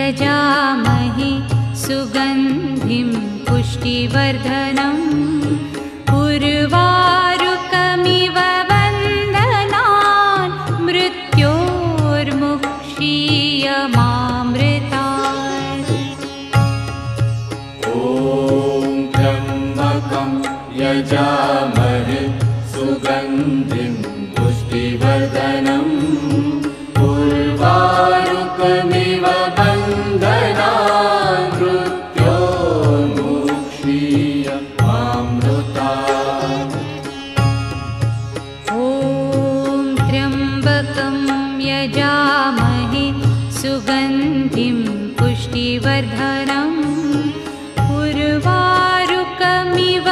यजामहे सुगन्धिं पुष्टिवर्धनम् उर्वारुकमिव बन्धनान् मृत्योर्मुक्षीयमामृतात्। ॐ त्र्यम्बकं यजामहे सुगन्धिं पुष्टिवर्धनम् उर्वारुकमिव बन्धनान् मृत्योर्मुक्षीयमामृतात्। ॐ त्र्यम्बकं यजामहे सुगन्धिं पुष्टिवर्धनम् उर्वारुकमिव